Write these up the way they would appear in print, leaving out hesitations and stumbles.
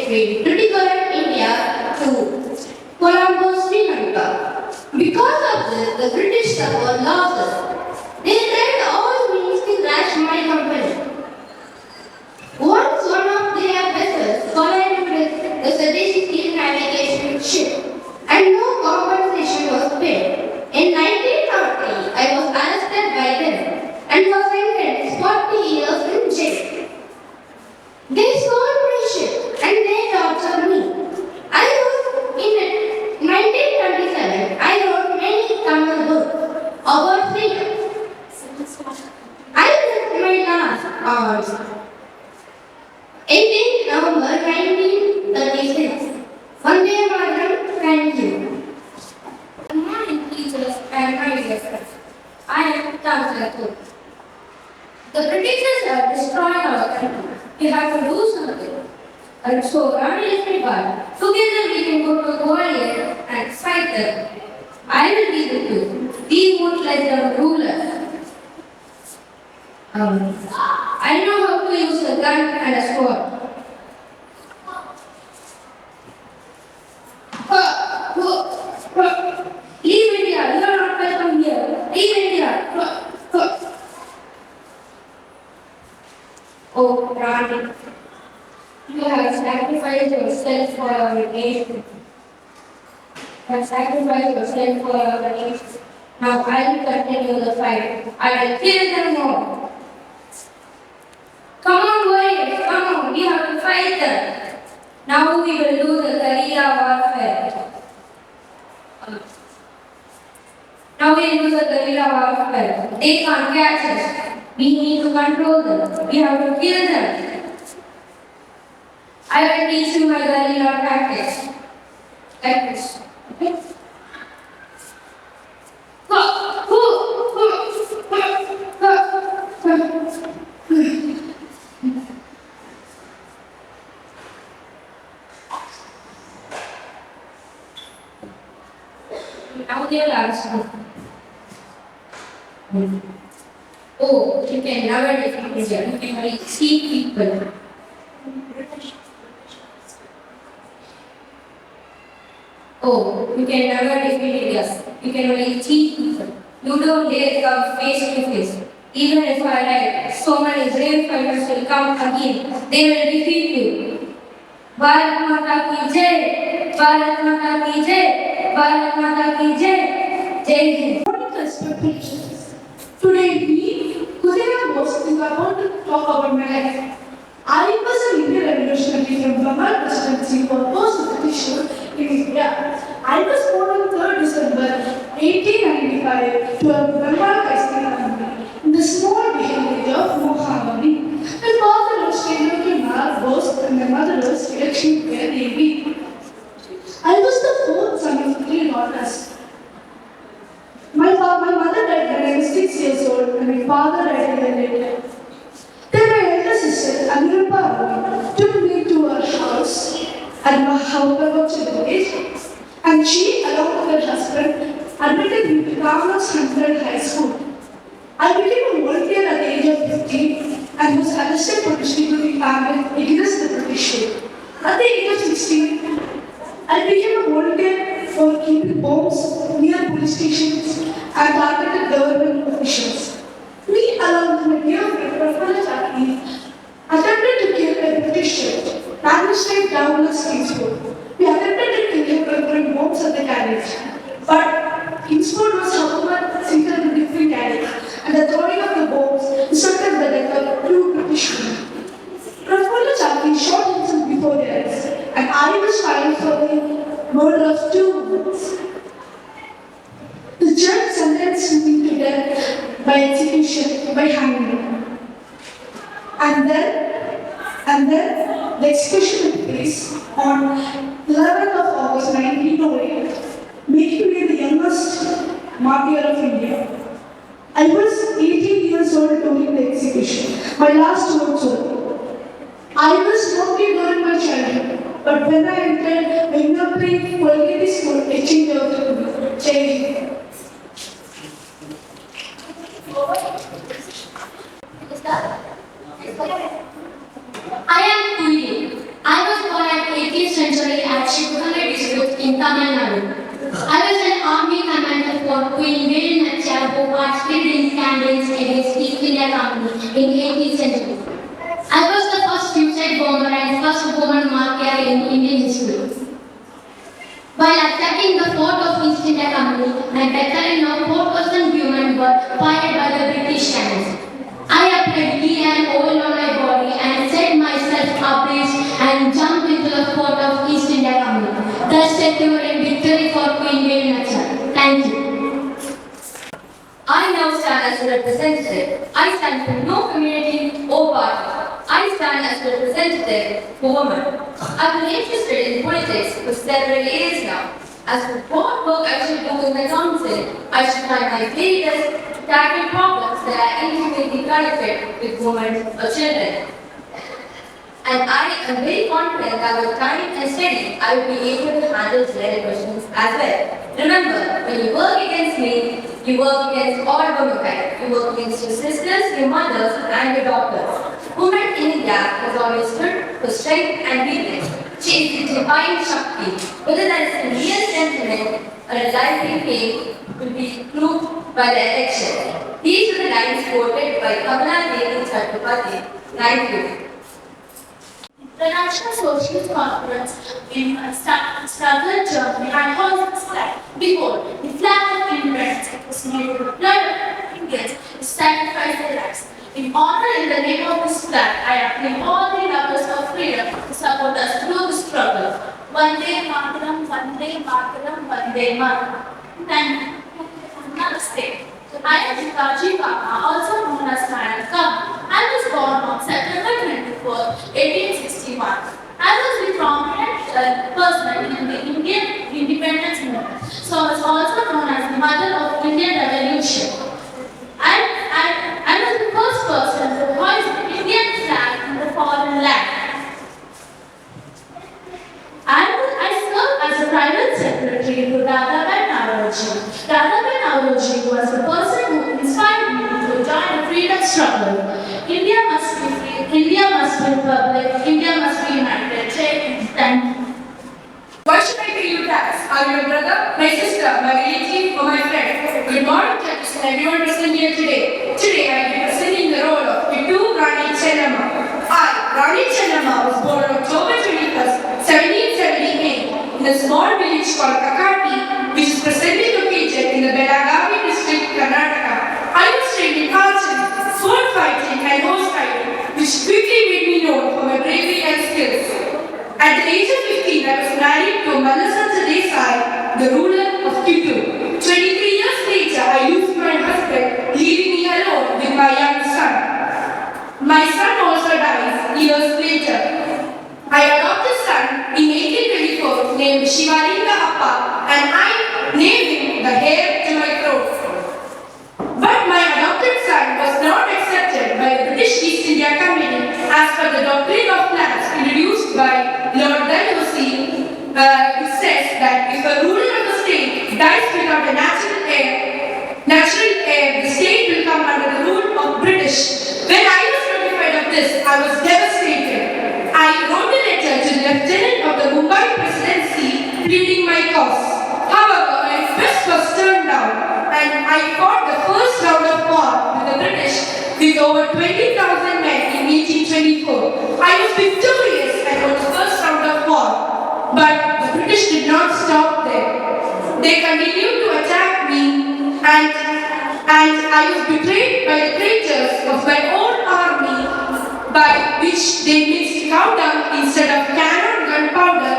between Kuwait, India to Colombo, Sri Lanka. Because of this, the British suffered losses. They tried all means to crash my company. Once one of their vessels collided with the Swedish Sea navigation ship and no compensation was paid. In 1930, I was arrested by them and was sentenced 40 years in jail. They sold my ship and they tortured me. I was in 1927. I wrote many Tamil books about freedom. I left my last on 18 November 1936. Vande Mataram, thank you. Good morning, teachers and my dear friends. I am Tamil. The Britishers have destroyed our country. We have to do something. And so, Rani Together we can go to Kuwait and fight them. I will be with you. We won't let them rule us. I know how to use a gun and a sword. Leave India. You are not welcome here. Leave India. Oh, Rani, you have sacrificed yourself for our nation. You have sacrificed yourself for our nation. Now I will continue the fight. I will kill them all. Come on, warriors, come on, we have to fight them. Now we will do the guerrilla warfare. Now we will do the guerrilla warfare. They can't catch us. We need to control them. We have to kill them. I will teach you my guerrilla tactics. Like this. Okay? Now they will ask you. Oh, you can never defeat India. You can only see people. Oh, you can never defeat India. You can only cheat people. You don't dare come face to face. Even if I die, so many brave fighters will come again. They will defeat you. Bharat Mata ki Jai! Bharat Mata ki Jai! Bharat Mata ki Jai! Jai Hind. Expectations. Today we, Kuwait was about to talk about my life. I was an Indian revolutionary from Bengal presidency for post-British in India. I was born on 3rd December 1895 to a Bengal Christian family in the small village of Mohamedi. My father was Sri boss and my mother was Sri Devi. I was the fourth son of 3 daughters. My mother died when I was 6 years old and my father died a year later. Then my elder sister, Aniruddha, took me to her house at Mahabharata village and she, along with her husband, admitted me to Carlos 100 High School. I became a volunteer at the age of 15 and was arrested for distributing pamphlets against the British rule. At the age of 16, I became a volunteer for keeping bombs near police stations and targeted government officials. We, along with my dear friend Professor Chakri, attempted to kill a British ship, managed downwards Kingsford. We attempted to kill him by throwing bombs at the carriage, but Kingsford was however seated in a different carriage, and the throwing of the bombs resulted in the death of 2 British women. Professor Chakri shot himself before the arrest, and I was fined for the murder of 2 women. The judge sentenced me to death by execution, by hanging. And then the execution took place on 11th of August 1908, making me the youngest martyr of India. I was 18 years old during the execution. My last words were, I was naughty during my childhood, but when I entered Mangaf Quality School, it changed everything. Changed. I am Kuwait. I was born at Shivaganga district in Tamil Nadu. I was an army commander for Queen Mary Nachar who participated in campaigns against East India Company in 18th century. I was the first suicide bomber and first woman martyr in Indian history. While attacking the fort of East India Company, my battalion of 4,000 women were fired by the British cannons. I applied ghee and oil on my body and set myself ablaze and jumped into the fort of East India Company, thus securing victory for Queen Mary Nachar. Thank you. I now stand as a representative. I stand for no community or party. I stand as a representative for women. I've been interested in politics for several years now. As for what work I should do in the council, I should try my very best to tackle problems that are intimately connected with women or children. And I am very confident that with time and study, I will be able to handle their questions as well. Remember, when you work against me, you work against all womankind. You work against your sisters, your mothers, and your daughters. Women in India has always stood for strength and weakness. She is the divine Shakti. Whether that is a real sentiment or a lively faith will be proved by the election. These are the lines quoted by Kamala Devi Chattopadhyay. Thank you. The National Socialist Conference in Southern Germany and holds its flag. Behold, the flag of independence was made with the blood of Indians who sacrificed their lives. In honor in the name of this flag, I appeal all the lovers of freedom to support us through the struggle. Vande Mataram, Vande Mataram, Vande Mataram. Thank you. Namaste. I am Jikaji Kama, also known as Madam Kama. I was born on September 24, 1861. I was a prominent person in the Indian independence movement, so I was also known as the mother of Indian Revolution. I was the first person to hoist the Indian flag in the foreign land. I served as a private secretary to Radhabai Naoroji. Radhabai Naoroji was the person who inspired me to join the freedom struggle. India must be free, India must be republic, India must be united. Thank you. Why should I pay you tax? Are you my brother, my sister, my relative, or my friend? Good morning, judges and everyone present here today. Today I will be presenting the role of Kittu Rani Chennamma. Rani Chennamma was born on October 21st, 1778 in a small village called Kakati, which is presently located in the Belagavi district, Karnataka. I was trained in archery, sword fighting and horse riding, which quickly made me known for my bravery and skills. At the age of 15, I was married to Mallasanja Desai, the ruler of Kittur. 23 years later, I lose my husband, leaving me alone with my young son. My son also dies years later. I adopted a son in 1824 named Shivalinga Appa, and I named him the heir to my throne. But my adopted son was not accepted by the British East India Company as per the doctrine of plants introduced by Lord Dalhousie, which says that if a ruler of the state dies without a natural heir, the state will come under the rule of British. When I was notified of this, I was devastated. I wrote a letter to the lieutenant of the Mumbai presidency pleading my cause. However, my request was turned down, and I fought the first round of war with the British with over 20,000 men in 1824. I was victorious and won the first round of war, but the British did not stop there. They continued to attack me, and I was betrayed by the traitors of my own army, by which they mixed cow dung instead of cannon gunpowder,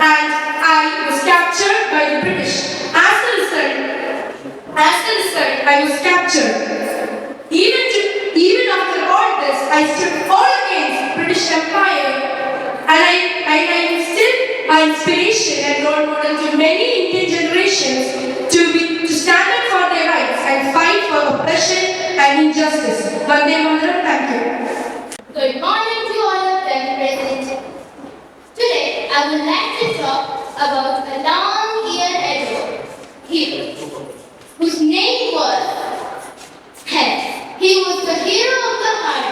and I was captured by the British. As a result, I was captured. Even after all this, I stood all against the British Empire, and I am still an inspiration and role model to many Indian generations to stand up for their rights and fight for oppression and injustice. Vande Mataram, thank you. Good morning to all of them present. Today, I would like to talk about a long-eared hero whose name was Hess. He was the hero of the heart.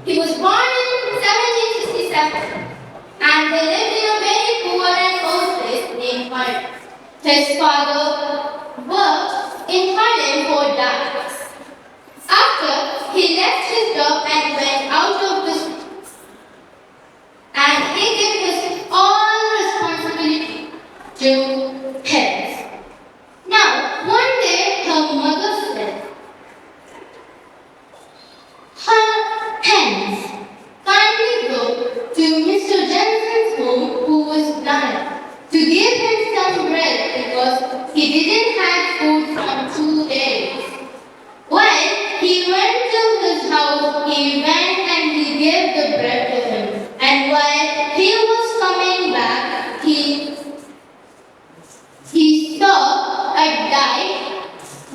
He was born in 1767. and they lived in a very poor and old place named Harlem. His father worked in Harlem for decades. After he left his job and went out of the city, and he gave his all responsibility to his. Now, one day her mother said, her hens kindly go to Mr. Johnson's home who was blind to give him some bread because he didn't have food from 2 days. When he went to his house, he went and he gave the bread to him. And while he was coming back, he saw a dike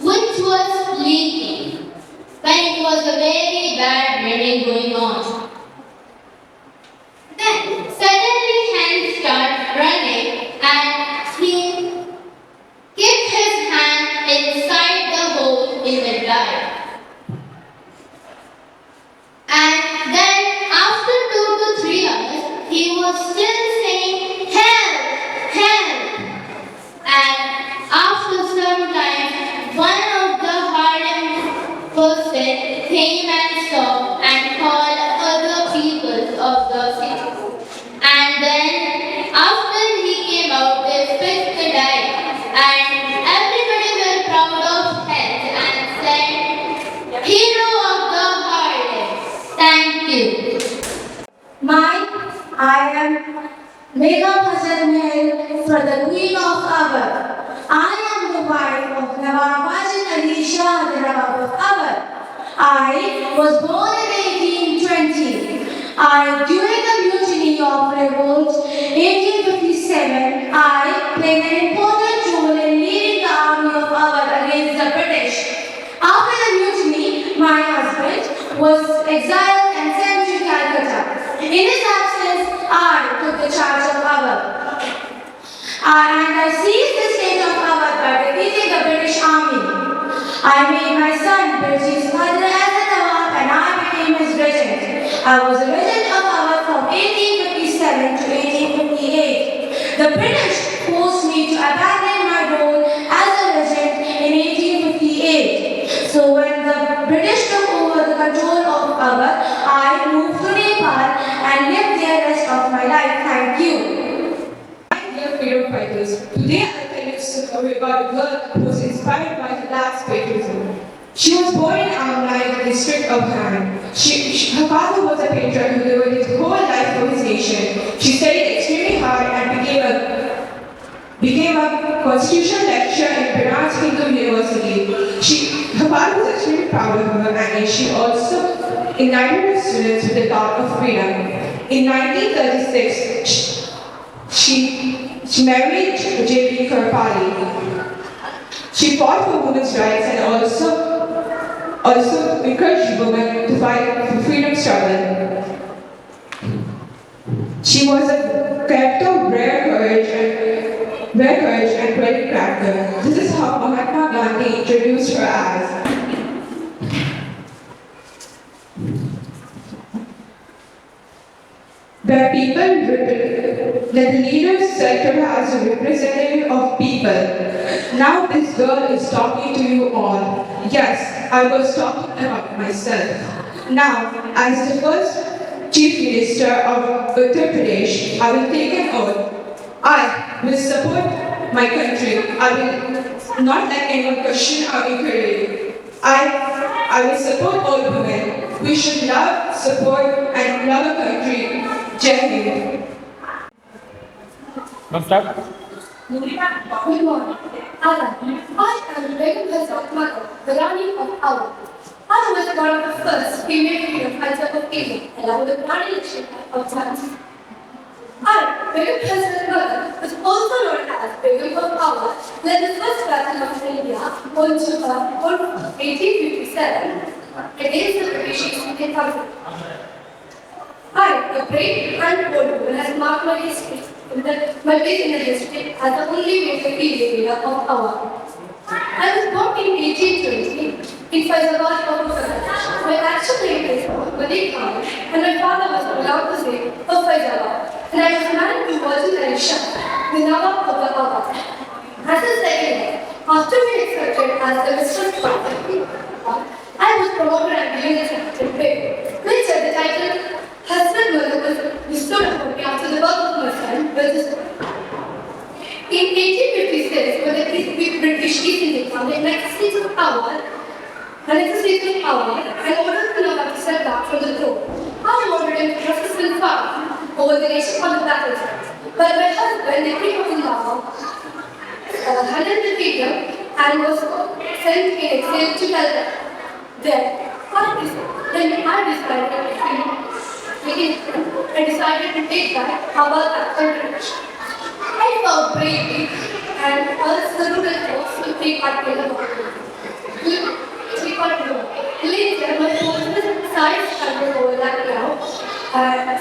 which was leaking when it was a very bad rain going on. Then suddenly Hans started running and he kept his hand inside the hole in the dike. And then after 2 to 3 hours, he was still saying, help, help. And after some time, one of the Harlem person came and saw and called other people of the city. And then after he came out, they fixed the dike. And everybody were proud of him and said, hero of the Harlem. Thank you. I am Mangaf for the Queen of Awadh. I am the wife of Nawab Wajid Ali Shah, the Nawab of Awadh. I was born in 1820. During the mutiny of revolt 1857, I played an important role in leading the army of Awadh against the British. After the mutiny, my husband was exiled and sent to Calcutta. In his absence, I took the charge of Awadh. And I seized the state of Awadh by defeating the British army. I made my son British father as a Nawab and I became his regent. I was a regent of Awadh from 1857 to 1858. The British forced me to abandon my role as a regent in 1858. So when the British took over the control of Awadh, I moved to Nepal and lived there the rest of my life. Thank you. Dear freedom fighters, today I tell you a story about a girl who was inspired by her dad's patriotism. She was born in Amnai, the district of Han. Her father was a patriot who devoted his whole life for his nation. She studied extremely hard and became a constitutional lecturer in Banaras Hindu University. Her father was extremely proud of her and she also ignited her students with the thought of freedom. In 1936, she married J.B. Karpali. She fought for women's rights and also encouraged women to fight for freedom struggle. She was a character of rare courage and great character. This is how Mahatma Gandhi introduced her as. Where the leaders select her as a representative of people. Now this girl is talking to you all. Yes, I was talking about myself. Now, as the first Chief Minister of Uttar Pradesh, I will take an oath. I will support my country. I will not let anyone question our equality. I will support all women. We should love, support, and love our country. Jai Hind. Now start. Good morning. I am Begum Hazrat Mother, the Rani of Awadh. I was one of the first female freedom fighters of India, along with Rani Lakshmi of Jhansi. I, Begum Hazrat Mother, was also known as Begum of Awadh, led the first battle of India on 1857 against the British East India Company. I, a brave and bold woman, has marked my history. My place in the history as the only major female leader of Awadh. I was born in 1820 in Faizabad, Uttar Pradesh. My actual name is Malik Khan and my father was allowed to say of Faizabad. and I was married to Virgin Aisha, the Mangaf of the Mangaf. As a second, after being accepted as the mistress of the people, I was promoted and given a certificate pay. Later, the title husband was bestowed upon me after the birth of my son, which is in 1856, when the British East India Company exercised of power, and ordered the Nawab to step back from the throne. I wanted him to trust his father over the nation on the battlefield. But my husband, the king of the Nawab, handled the kingdom and was sent in exile to Calcutta. Then I decided to take back our country. I fought bravely and also the rebel force to take part in the war. Later, my forces size control overlap now.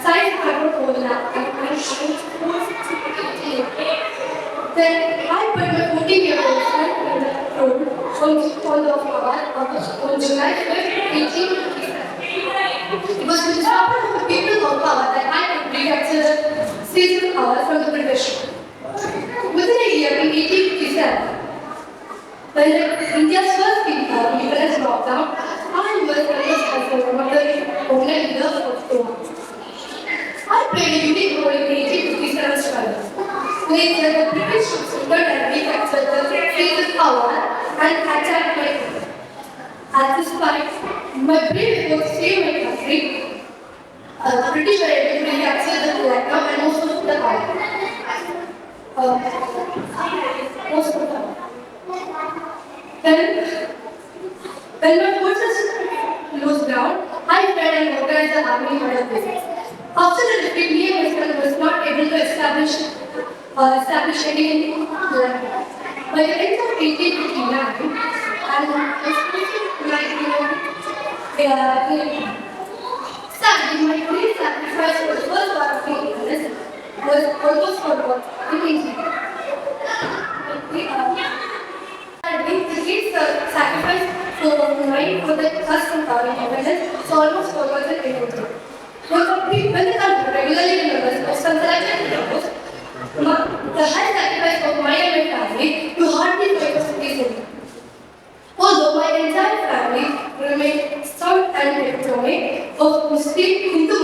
Size control overlap and I was forced to continue. Then I put my 14-year-old son in the throne on the power on July 5th, 1857. It was with the support of the people of power that I could recapture the seat of power from the British. Within a year, in 1857, when India's first liberalized lockdown, I was elected as the mother of leader of Kuwait. I played a unique role in 1857 struggle. Later, the British troops returned and recaptured the seat of power and attacked my country. At this point, my brave efforts to save my country, the British were able to recapture the Vietnam and most of the island. Most of the time. Then, when my forces closed down, I fled and organized the army in other places. After the defeat, me and my son was not able to establish any land. By the end of 1859, and sadly, my great sacrifice for the first part of my illness was almost forgotten in India. The great sacrifice for mine for the custom independence is almost forgotten in India. When the country regularly remembers of some selected heroes, the high sacrifice of mine and my family will hardly fight us easily. Although my entire family remained strong and epitome of Muslim Hindu